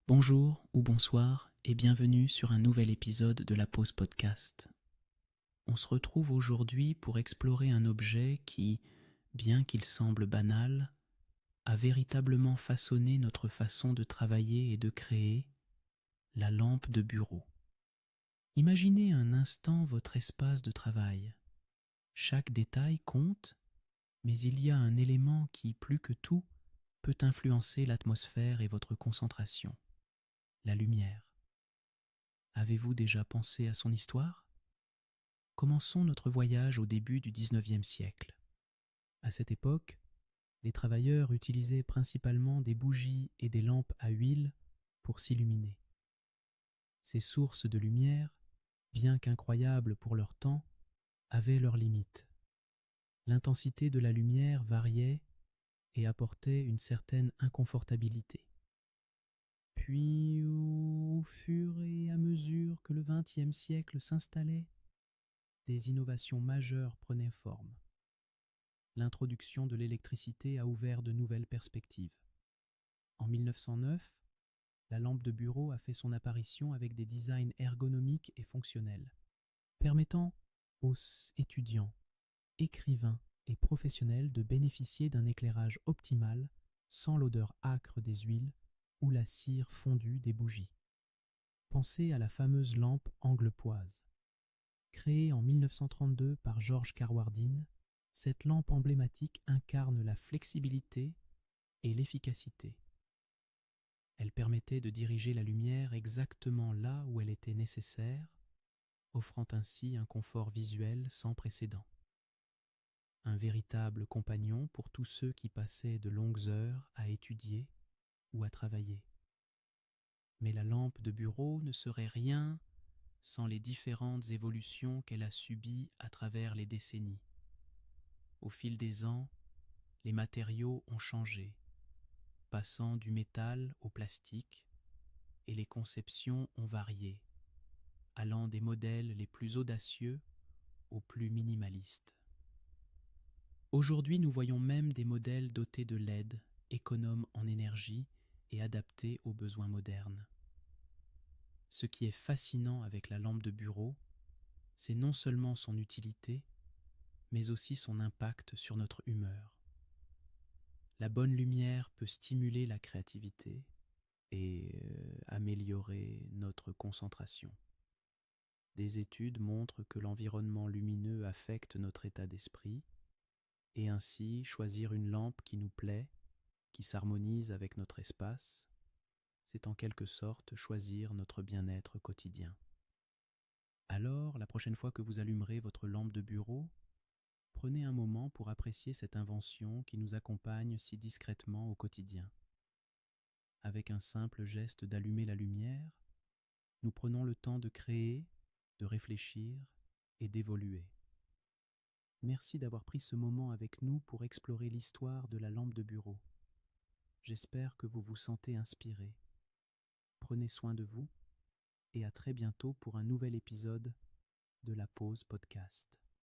Bonjour ou bonsoir et bienvenue sur un nouvel épisode de la Pause Podcast. On se retrouve aujourd'hui pour explorer un objet qui, bien qu'il semble banal, a véritablement façonné notre façon de travailler et de créer, la lampe de bureau. Imaginez un instant votre espace de travail. Chaque détail compte, mais il y a un élément qui, plus que tout, peut influencer l'atmosphère et votre concentration. La lumière. Avez-vous déjà pensé à son histoire ? Commençons notre voyage au début du XIXe siècle. À cette époque, les travailleurs utilisaient principalement des bougies et des lampes à huile pour s'illuminer. Ces sources de lumière, bien qu'incroyables pour leur temps, avaient leurs limites. L'intensité de la lumière variait et apportait une certaine inconfortabilité. Puis, au fur et à mesure que le XXe siècle s'installait, des innovations majeures prenaient forme. L'introduction de l'électricité a ouvert de nouvelles perspectives. En 1909, la lampe de bureau a fait son apparition avec des designs ergonomiques et fonctionnels, permettant aux étudiants, écrivains et professionnels de bénéficier d'un éclairage optimal sans l'odeur âcre des huiles ou la cire fondue des bougies. Pensez à la fameuse lampe Anglepoise. Créée en 1932 par George Carwardine, cette lampe emblématique incarne la flexibilité et l'efficacité. Elle permettait de diriger la lumière exactement là où elle était nécessaire, offrant ainsi un confort visuel sans précédent. Un véritable compagnon pour tous ceux qui passaient de longues heures à étudier ou à travailler. Mais la lampe de bureau ne serait rien sans les différentes évolutions qu'elle a subies à travers les décennies. Au fil des ans, les matériaux ont changé, passant du métal au plastique, et les conceptions ont varié, allant des modèles les plus audacieux aux plus minimalistes. Aujourd'hui, nous voyons même des modèles dotés de LED, économes en énergie et adaptés aux besoins modernes. Ce qui est fascinant avec la lampe de bureau, c'est non seulement son utilité, mais aussi son impact sur notre humeur. La bonne lumière peut stimuler la créativité et améliorer notre concentration. Des études montrent que l'environnement lumineux affecte notre état d'esprit, et ainsi choisir une lampe qui nous plaît, qui s'harmonise avec notre espace, c'est en quelque sorte choisir notre bien-être quotidien. Alors, la prochaine fois que vous allumerez votre lampe de bureau, prenez un moment pour apprécier cette invention qui nous accompagne si discrètement au quotidien. Avec un simple geste d'allumer la lumière, nous prenons le temps de créer, de réfléchir et d'évoluer. Merci d'avoir pris ce moment avec nous pour explorer l'histoire de la lampe de bureau. J'espère que vous vous sentez inspiré. Prenez soin de vous et à très bientôt pour un nouvel épisode de la Pause Podcast.